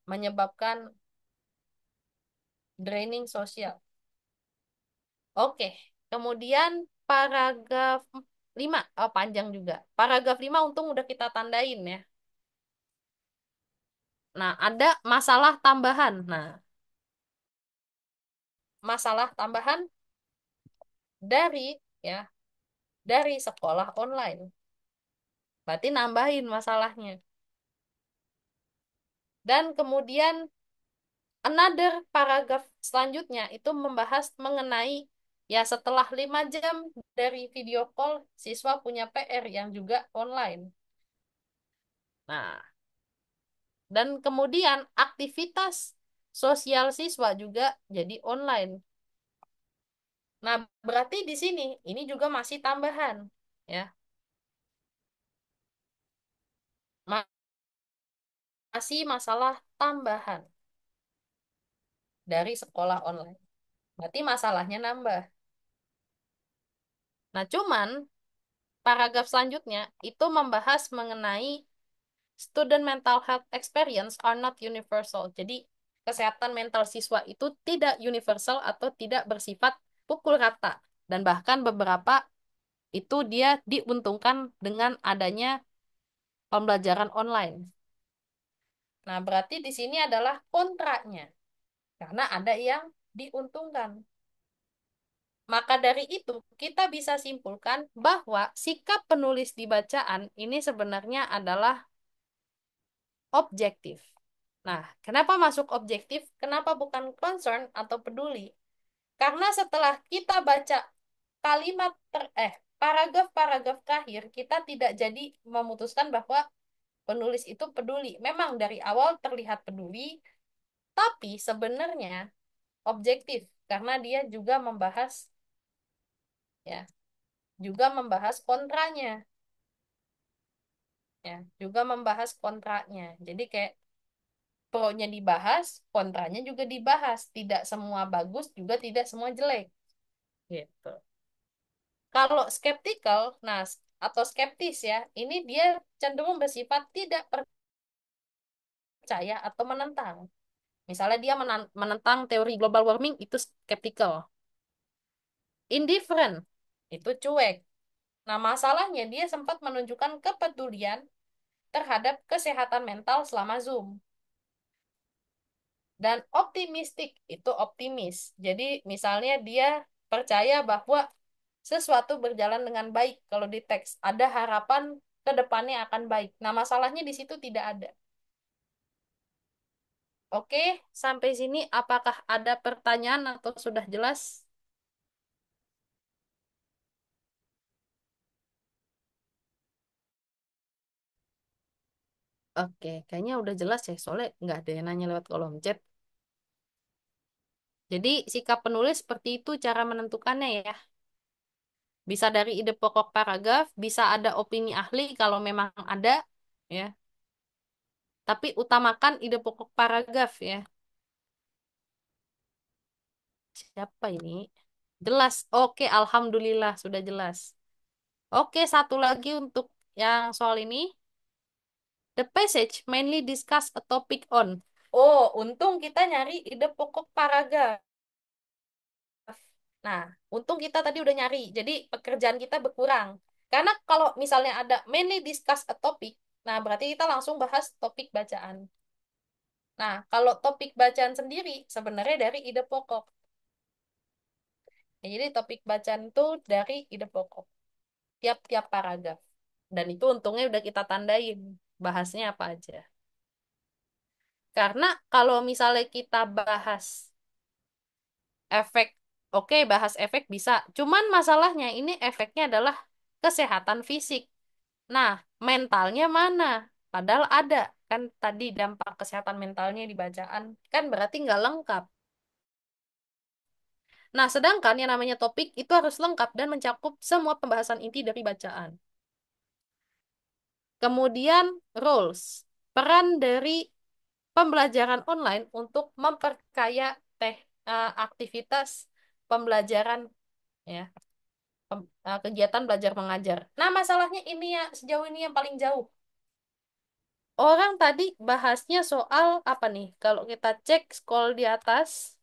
menyebabkan draining sosial. Oke, kemudian paragraf 5, oh panjang juga. Paragraf 5 untung udah kita tandain ya. Nah, ada masalah tambahan. Nah, masalah tambahan dari ya, dari sekolah online. Berarti nambahin masalahnya. Dan kemudian another paragraf selanjutnya itu membahas mengenai ya setelah 5 jam dari video call, siswa punya PR yang juga online. Nah, dan kemudian aktivitas sosial siswa juga jadi online. Nah, berarti di sini ini juga masih tambahan ya. Ma- Masih masalah tambahan dari sekolah online. Berarti masalahnya nambah. Nah, cuman paragraf selanjutnya itu membahas mengenai student mental health experience are not universal. Jadi, kesehatan mental siswa itu tidak universal atau tidak bersifat pukul rata. Dan bahkan beberapa itu dia diuntungkan dengan adanya pembelajaran online. Nah, berarti di sini adalah kontranya, karena ada yang diuntungkan. Maka dari itu, kita bisa simpulkan bahwa sikap penulis di bacaan ini sebenarnya adalah objektif. Nah, kenapa masuk objektif? Kenapa bukan concern atau peduli? Karena setelah kita baca kalimat paragraf-paragraf terakhir, kita tidak jadi memutuskan bahwa penulis itu peduli. Memang dari awal terlihat peduli, tapi sebenarnya objektif karena dia juga membahas ya juga membahas kontranya, ya, juga membahas kontranya. Jadi kayak pro-nya dibahas, kontranya juga dibahas. Tidak semua bagus, juga tidak semua jelek, gitu. Kalau skeptical, nah atau skeptis ya, ini dia cenderung bersifat tidak percaya atau menentang. Misalnya dia menentang teori global warming itu skeptical. Indifferent itu cuek. Nah, masalahnya dia sempat menunjukkan kepedulian terhadap kesehatan mental selama Zoom. Dan optimistik itu optimis. Jadi misalnya dia percaya bahwa sesuatu berjalan dengan baik kalau di teks. Ada harapan ke depannya akan baik. Nah, masalahnya di situ tidak ada. Oke, sampai sini apakah ada pertanyaan atau sudah jelas? Oke, kayaknya udah jelas ya, soalnya nggak ada yang nanya lewat kolom chat. Jadi, sikap penulis seperti itu cara menentukannya ya. Bisa dari ide pokok paragraf, bisa ada opini ahli kalau memang ada, ya. Tapi utamakan ide pokok paragraf ya. Siapa ini? Jelas. Oke, alhamdulillah sudah jelas. Oke, satu lagi untuk yang soal ini. The passage mainly discuss a topic on. Oh, untung kita nyari ide pokok paragraf. Nah, untung kita tadi udah nyari. Jadi pekerjaan kita berkurang. Karena kalau misalnya ada mainly discuss a topic, nah berarti kita langsung bahas topik bacaan. Nah, kalau topik bacaan sendiri sebenarnya dari ide pokok. Ya, jadi topik bacaan itu dari ide pokok. Tiap-tiap paragraf. Dan itu untungnya udah kita tandain. Bahasnya apa aja. Karena kalau misalnya kita bahas efek, oke, bahas efek bisa. Cuman masalahnya ini efeknya adalah kesehatan fisik. Nah, mentalnya mana? Padahal ada. Kan tadi dampak kesehatan mentalnya di bacaan. Kan berarti nggak lengkap. Nah, sedangkan yang namanya topik itu harus lengkap dan mencakup semua pembahasan inti dari bacaan. Kemudian, roles. Peran dari pembelajaran online untuk memperkaya aktivitas pembelajaran, ya, kegiatan belajar mengajar. Nah, masalahnya ini ya sejauh ini yang paling jauh. Orang tadi bahasnya soal apa nih? Kalau kita cek scroll di atas,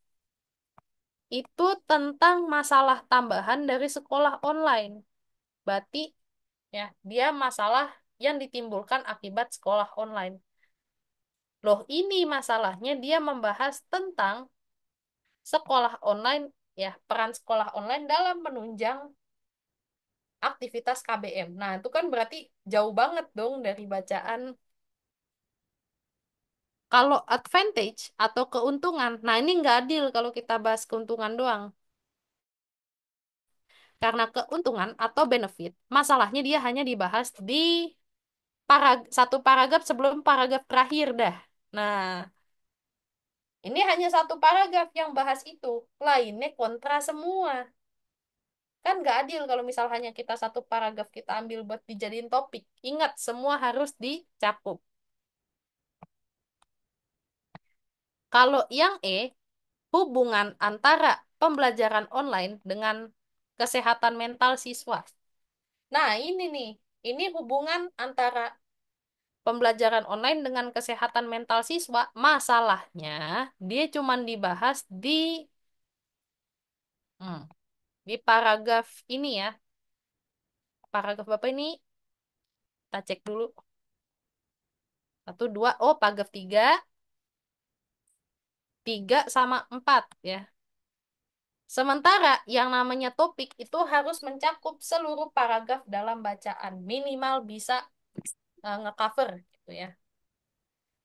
itu tentang masalah tambahan dari sekolah online. Berarti ya, dia masalah yang ditimbulkan akibat sekolah online. Loh, ini masalahnya dia membahas tentang sekolah online, ya, peran sekolah online dalam menunjang aktivitas KBM. Nah, itu kan berarti jauh banget dong dari bacaan. Kalau advantage atau keuntungan, nah ini nggak adil kalau kita bahas keuntungan doang. Karena keuntungan atau benefit, masalahnya dia hanya dibahas di satu paragraf sebelum paragraf terakhir dah. Nah, ini hanya satu paragraf yang bahas itu. Lainnya kontra semua. Kan nggak adil kalau misal hanya kita satu paragraf kita ambil buat dijadiin topik. Ingat, semua harus dicakup. Kalau yang hubungan antara pembelajaran online dengan kesehatan mental siswa. Nah, ini nih, ini hubungan antara pembelajaran online dengan kesehatan mental siswa. Masalahnya, dia cuma dibahas hmm, di paragraf ini ya. Paragraf Bapak ini, kita cek dulu. Satu, dua, oh paragraf tiga, tiga sama empat ya. Sementara yang namanya topik itu harus mencakup seluruh paragraf dalam bacaan. Minimal bisa ngecover gitu ya.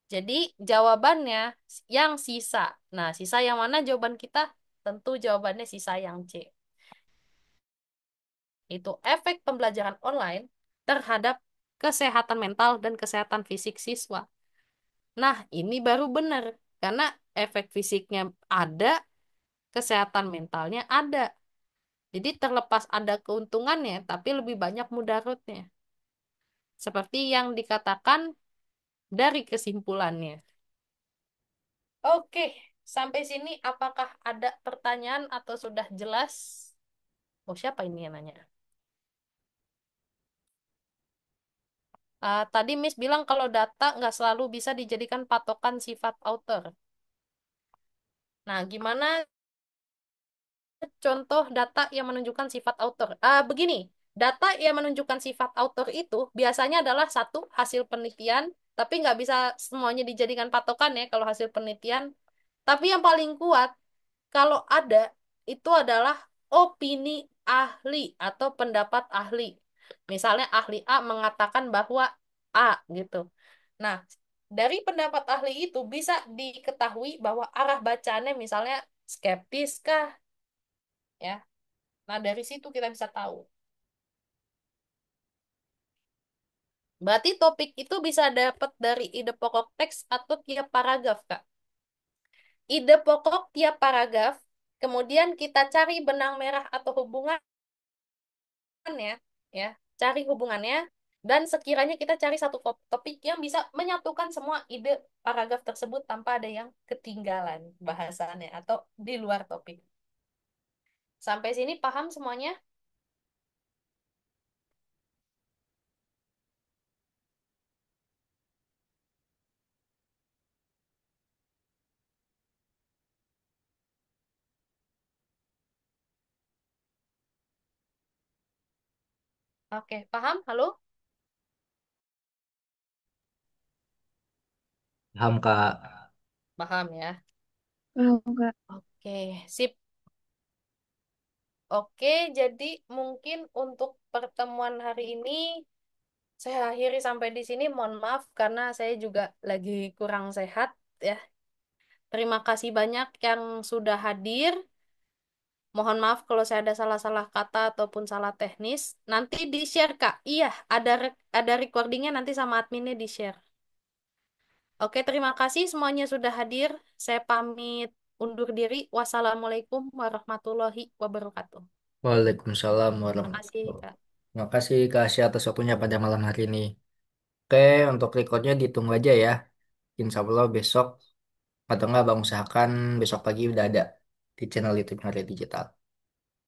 Jadi jawabannya yang sisa. Nah, sisa yang mana jawaban kita? Tentu jawabannya sisa yang C. Itu efek pembelajaran online terhadap kesehatan mental dan kesehatan fisik siswa. Nah, ini baru benar. Karena efek fisiknya ada, kesehatan mentalnya ada. Jadi terlepas ada keuntungannya, tapi lebih banyak mudaratnya. Seperti yang dikatakan dari kesimpulannya. Oke, sampai sini apakah ada pertanyaan atau sudah jelas? Oh, siapa ini yang nanya? Tadi Miss bilang kalau data nggak selalu bisa dijadikan patokan sifat author. Nah, gimana contoh data yang menunjukkan sifat author? Begini, data yang menunjukkan sifat author itu biasanya adalah satu hasil penelitian, tapi nggak bisa semuanya dijadikan patokan ya kalau hasil penelitian. Tapi yang paling kuat kalau ada itu adalah opini ahli atau pendapat ahli. Misalnya ahli A mengatakan bahwa A gitu. Nah, dari pendapat ahli itu bisa diketahui bahwa arah bacaannya misalnya skeptis kah ya. Nah, dari situ kita bisa tahu. Berarti topik itu bisa dapat dari ide pokok teks atau tiap paragraf, Kak. Ide pokok tiap paragraf, kemudian kita cari benang merah atau hubungan ya, ya, cari hubungannya dan sekiranya kita cari satu topik yang bisa menyatukan semua ide paragraf tersebut tanpa ada yang ketinggalan bahasannya atau di luar topik. Sampai sini paham semuanya? Oke, paham? Halo? Paham, Kak. Paham ya. Oh, enggak. Oke, sip. Oke, jadi mungkin untuk pertemuan hari ini saya akhiri sampai di sini. Mohon maaf karena saya juga lagi kurang sehat ya. Terima kasih banyak yang sudah hadir. Mohon maaf kalau saya ada salah-salah kata ataupun salah teknis. Nanti di-share, Kak. Iya, ada recordingnya nanti sama adminnya di-share. Oke, terima kasih semuanya sudah hadir. Saya pamit undur diri. Wassalamualaikum warahmatullahi wabarakatuh. Waalaikumsalam Terima kasih, warahmatullahi Kak. wabarakatuh. Terima kasih Kak Asya atas waktunya pada malam hari ini. Oke, untuk recordnya ditunggu aja ya. Insya Allah besok atau enggak Bang usahakan besok pagi udah ada di channel YouTube Hari Digital.